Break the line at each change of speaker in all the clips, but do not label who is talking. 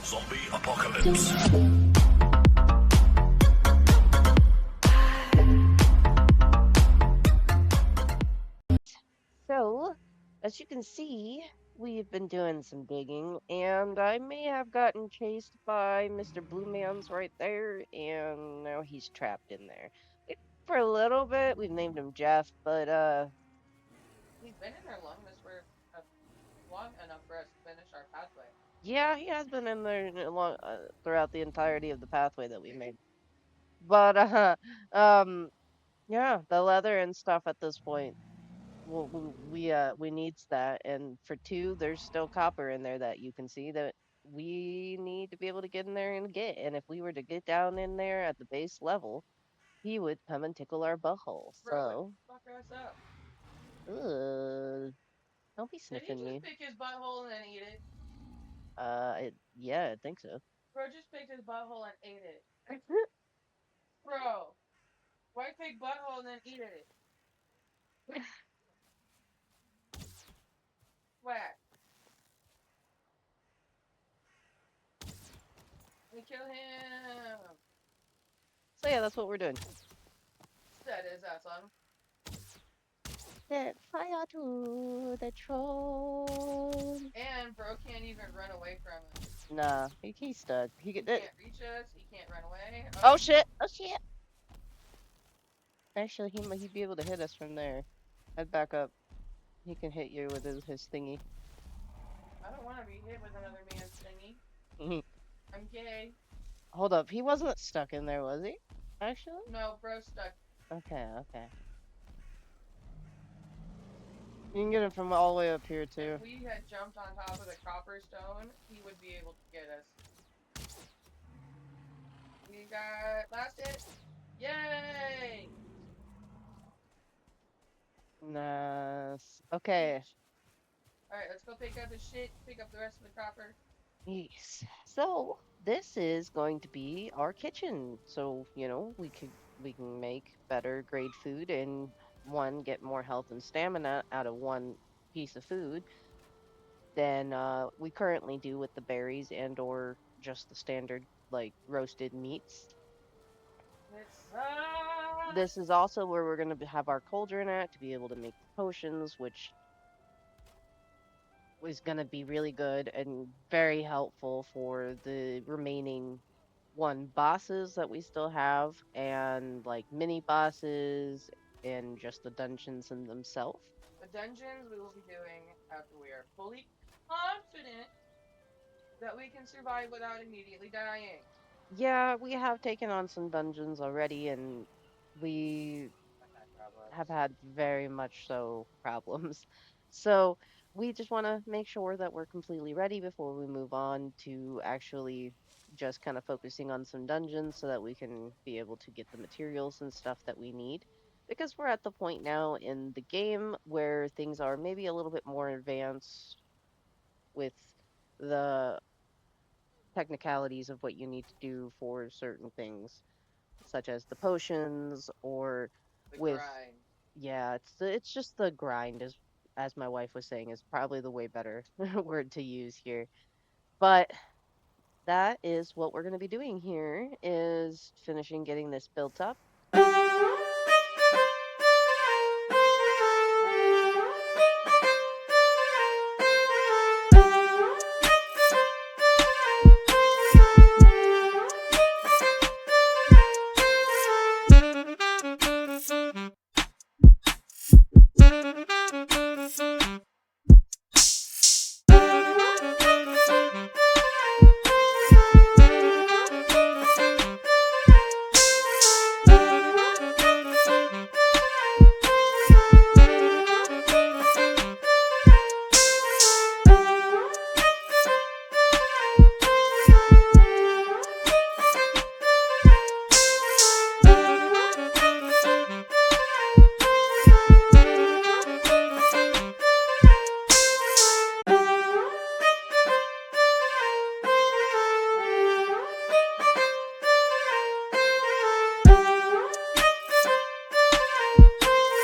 Zombie apocalypse.
So, as you can see, we've been doing some digging, and I may have gotten chased by Mr. Blue Man's right there, and now he's trapped in there. For a little bit, we've named him Jeff, but
He's been in there uh, long enough for us to finish our pathway.
yeah, he has been in there throughout the entirety of the pathway that we made. But yeah, the leather and stuff at this point. Well, we needs that, and for two, there's still copper in there that you can see that we need to be able to get in there and get. And if we were to get down in there at the base level, he would come and tickle our butthole.
Bro, wake
So,
the fuck us up.
don't be
Did he
sniffing
just
me.
pick his butthole and then eat it?
Yeah, I think so.
Bro just picked his butthole and ate it. Bro, why pick butthole and then eat it? Whack. We kill him.
So yeah, that's what we're doing.
That is awesome.
Set fire to the throne.
And bro can't even run away from us.
Nah, he's stuck.
He can't reach us. He can't run away.
Oh shit! Oh shit! Actually, he might he'd be able to hit us from there. Head back up. He can hit you with his thingy.
I don't want to be hit with another man's thingy. I'm gay.
Hold up, he wasn't stuck in there, was he? Actually?
No, bro stuck.
Okay, okay. You can get him from all the way up here too.
If we had jumped on top of the copper stone, he would be able to get us. We got last hit. Yay!
Nice. Okay.
Alright, let's go pick up his shit, pick up the rest of the copper.
Yes. So this is going to be our kitchen. So, you know, we can make better grade food and one get more health and stamina out of one piece of food than we currently do with the berries and or just the standard like roasted meats. This is also where we're going to have our cauldron at to be able to make potions, which is going to be really good and very helpful for the remaining one bosses that we still have and like mini bosses and just the dungeons in themselves.
The dungeons we will be doing after we are fully confident that we can survive without immediately dying.
Yeah, we have taken on some dungeons already and we have had very much so problems. So we just want to make sure that we're completely ready before we move on to actually just kind of focusing on some dungeons so that we can be able to get the materials and stuff that we need. Because we're at the point now in the game where things are maybe a little bit more advanced with the technicalities of what you need to do for certain things, such as the potions or
The
with
grind.
yeah, it's just the grind is as my wife was saying is probably the way better word to use here. But that is what we're going to be doing here is finishing getting this built up.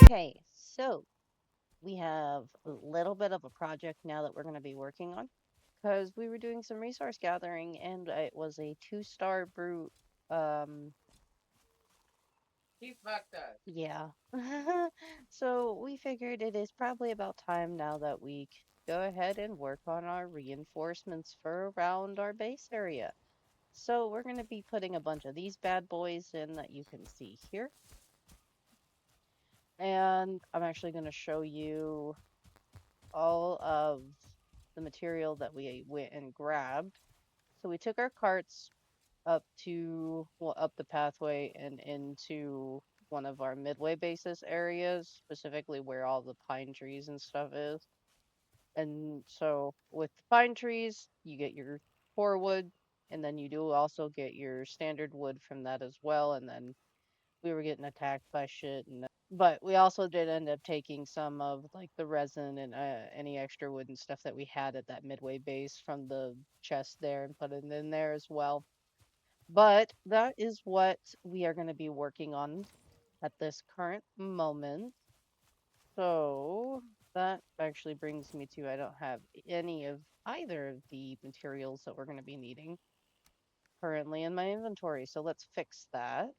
Okay, so we have a little bit of a project now that we're going to be working on. because we were doing some resource gathering and it was a 2-star brute. Um,
He fucked us.
yeah. So we figured it is probably about time now that we go ahead and work on our reinforcements for around our base area. So we're going to be putting a bunch of these bad boys in that you can see here. And I'm actually going to show you all of the material that we went and grabbed. So we took our carts up to, well, up the pathway and into one of our midway basis areas, specifically where all the pine trees and stuff is. And so with the pine trees, you get your core wood, and then you do also get your standard wood from that as well. And then we were getting attacked by shit, and but we also did end up taking some of like the resin and any extra wood and stuff that we had at that midway base from the chest there and put it in there as well. But that is what we are going to be working on at this current moment. So that actually brings me to I don't have any of either of the materials that we're going to be needing currently in my inventory. So let's fix that.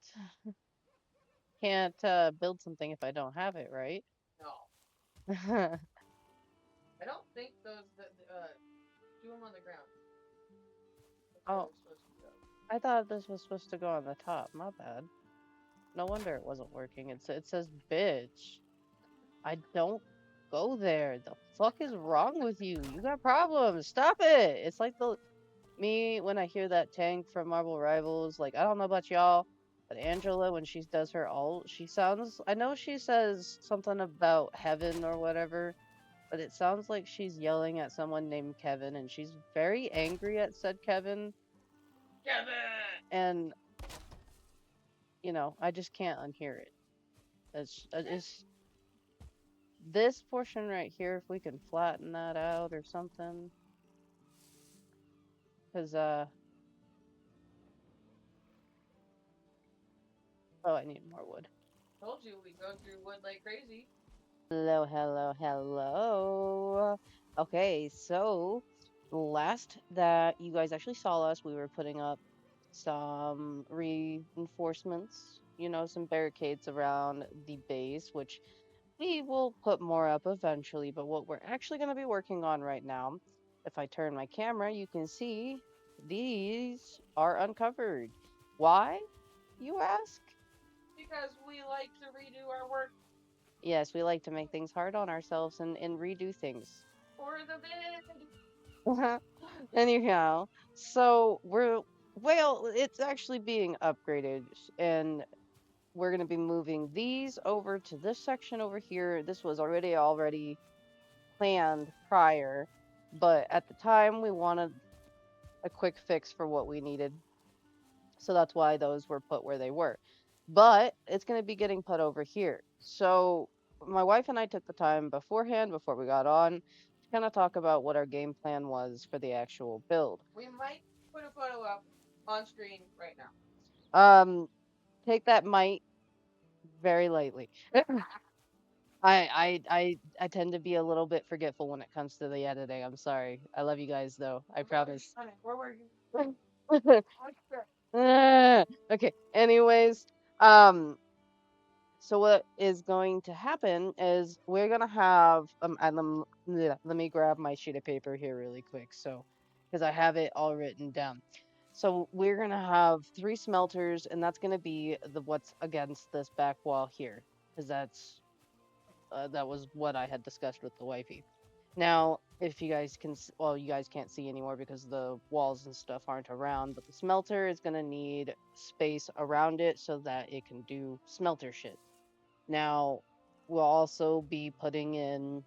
Can't build something if I don't have it, right?
No. I don't think those, do them on the ground. That's where
Oh,
they're supposed to go.
I thought this was supposed to go on the top. My bad. No wonder it wasn't working. It says bitch. I don't go there. The fuck is wrong with you? You got problems. Stop it. It's like the me when I hear that tank from Marvel Rivals. Like I don't know about y'all, but Angela when she does her ult, she sounds. I know she says something about heaven or whatever, but it sounds like she's yelling at someone named Kevin, and she's very angry at said Kevin.
Kevin!
And I just can't unhear it. It's this portion right here. If we can flatten that out or something, because oh, I need more wood.
Told you we go through wood like crazy.
Hello, hello, hello. Okay, so last that you guys actually saw us, we were putting up some reinforcements, some barricades around the base, which we will put more up eventually. But what we're actually going to be working on right now, if I turn my camera, you can see these are uncovered. Why, you ask?
Because we like to redo our work
Yes, we like to make things hard on ourselves and redo things.
for the vid.
Anyhow, so well, it's actually being upgraded, and we're going to be moving these over to this section over here. This was already planned prior, but at the time we wanted a quick fix for what we needed. So that's why those were put where they were. But it's going to be getting put over here. So my wife and I took the time beforehand, before we got on, to kind of talk about what our game plan was for the actual build.
We might put a photo up on screen right now.
Um, take that might very lightly. I tend to be a little bit forgetful when it comes to the editing. I'm sorry. I love you guys though. I promise.
We're working.
Okay. Anyways, um, so what is going to happen is we're gonna have and let me grab my sheet of paper here really quick, so because I have it all written down. So we're gonna have 3 smelters, and that's gonna be the what's against this back wall here, because that was what I had discussed with the wifey. Now, if you guys can, well, you guys can't see anymore because the walls and stuff aren't around, but the smelter is gonna need space around it so that it can do smelter shit. Now, we'll also be putting in,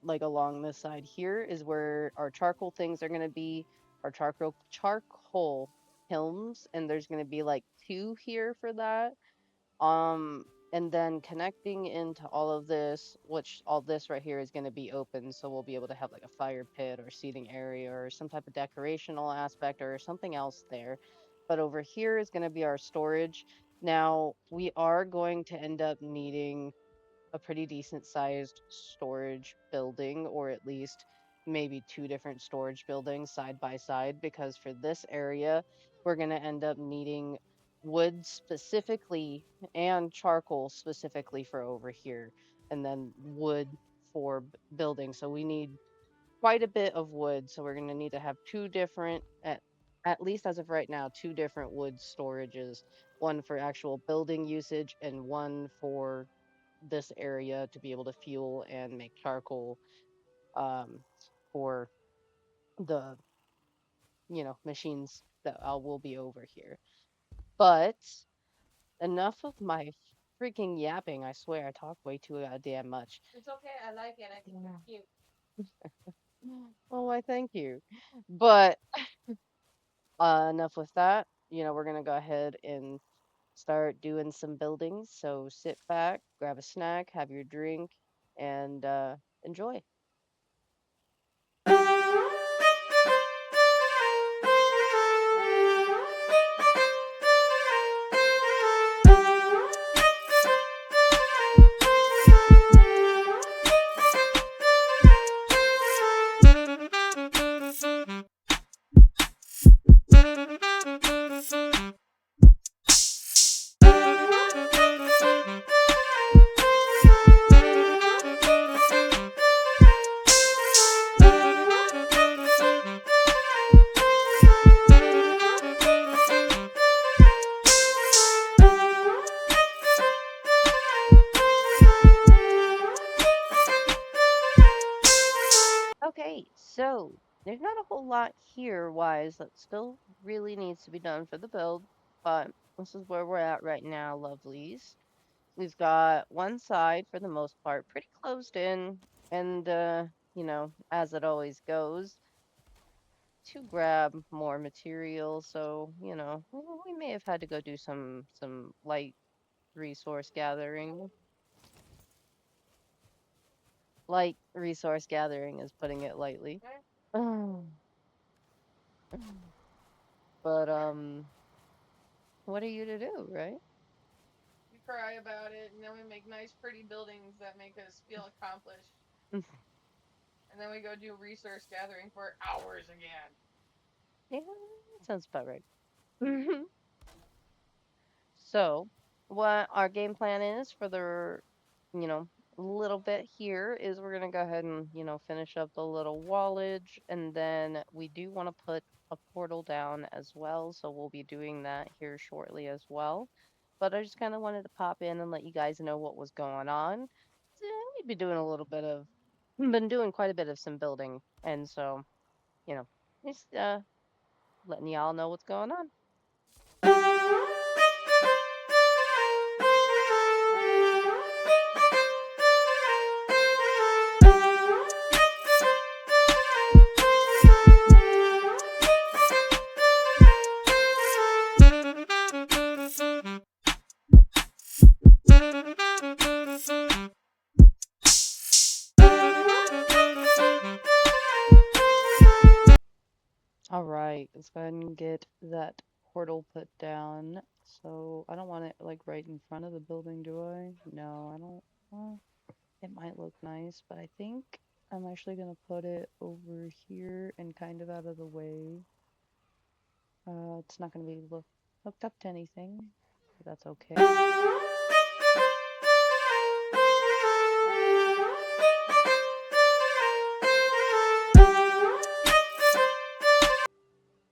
like along this side here, is where our charcoal things are going to be, our charcoal kilns, and there's going to be like 2 here for that. And then connecting into all of this, which all this right here is going to be open, so we'll be able to have like a fire pit or seating area or some type of decorational aspect or something else there. But over here is going to be our storage. Now, we are going to end up needing a pretty decent sized storage building, or at least maybe two different storage buildings side by side because for this area, we're going to end up needing wood specifically and charcoal specifically for over here, and then wood for building. So we need quite a bit of wood. So we're going to need to have two different, at least as of right now, two different wood storages, one for actual building usage and one for this area to be able to fuel and make charcoal um, for the machines that will be over here. But enough of my freaking yapping. I swear I talk way too goddamn much.
It's okay. I like it. I think it's cute.
Oh, why thank you. But enough with that. We're gonna go ahead and start doing some buildings. So sit back, grab a snack, have your drink, and enjoy. Okay, so there's not a whole lot here wise that still really needs to be done for the build, but this is where we're at right now, lovelies. We've got one side for the most part pretty closed in, and as it always goes, to grab more material. So, we may have had to go do some light resource gathering. Light resource gathering is putting it lightly.
Okay?
But what are you to do, right?
We cry about it, and then we make nice, pretty buildings that make us feel accomplished. And then we go do resource gathering for hours again.
Yeah, that sounds about right. So, what our game plan is for the, you know, little bit here is we're gonna go ahead and, finish up the little wallage, and then we do want to put a portal down as well, so we'll be doing that here shortly as well. But I just kind of wanted to pop in and let you guys know what was going on. So, we'd be doing a little bit of, been doing quite a bit of some building, and so, you know, just letting y'all know what's going on. All right, let's go ahead and get that portal put down. So I don't want it like right in front of the building, do I? No, I don't. Well, it might look nice, but I think I'm actually gonna put it over here and kind of out of the way. It's not gonna be hooked up to anything, but that's okay.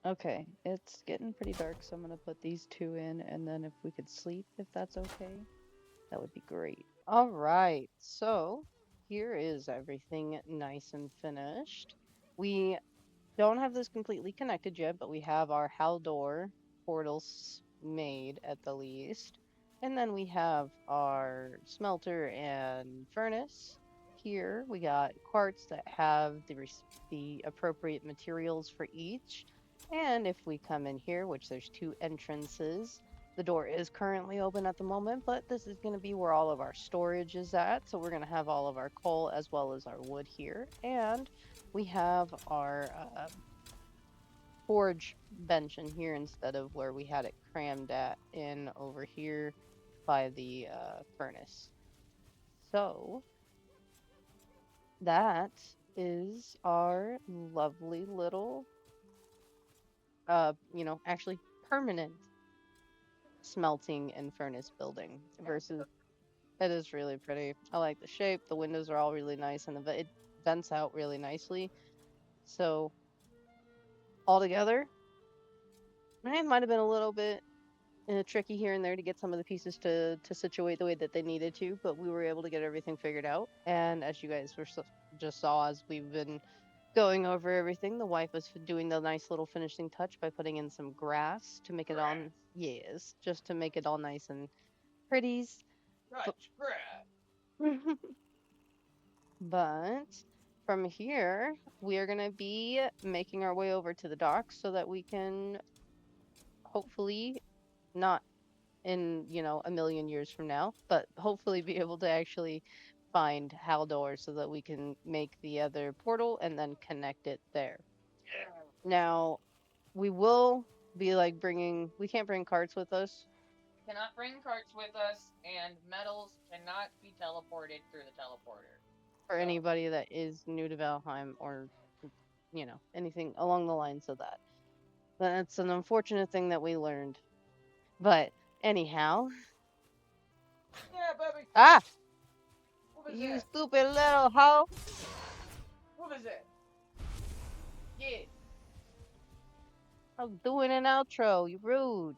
Okay, it's getting pretty dark, so I'm gonna put these two in, and then if we could sleep, if that's okay. That would be great. All right, so here is everything nice and finished. We don't have this completely connected yet, but we have our Haldor portals made at the least. And then we have our smelter and furnace. Here we got quartz that have the appropriate materials for each. And if we come in here, which there's two entrances, the door is currently open at the moment, but this is going to be where all of our storage is at. So we're going to have all of our coal as well as our wood here. And we have our forge bench in here instead of where we had it crammed at in over here by the furnace. So that is our lovely little, actually permanent smelting and furnace building versus it is really pretty. I like the shape. The windows are all really nice and it vents out really nicely. So altogether, it might have been a little bit tricky here and there to get some of the pieces to situate the way that they needed to, but we were able to get everything figured out. And as you guys just saw, as we've been going over everything, the wife was doing the nice little finishing touch by putting in some grass to make it all
Grass.
yes, just to make it all nice and pretties. But,
Touch grass.
but from here, we are gonna be making our way over to the docks so that we can hopefully not in a million years from now, but hopefully be able to actually find Haldor so that we can make the other portal and then connect it there. Now, we will be like bringing, we can't bring carts with us
Cannot bring carts with us, and metals cannot be teleported through the teleporter.
for
So,
anybody that is new to Valheim or, anything along the lines of that. That's an unfortunate thing that we learned. But anyhow,
yeah, baby.
ah,
What was
you
that?
stupid little hoe.
What was that? Yeah.
I'm doing an outro. You rude.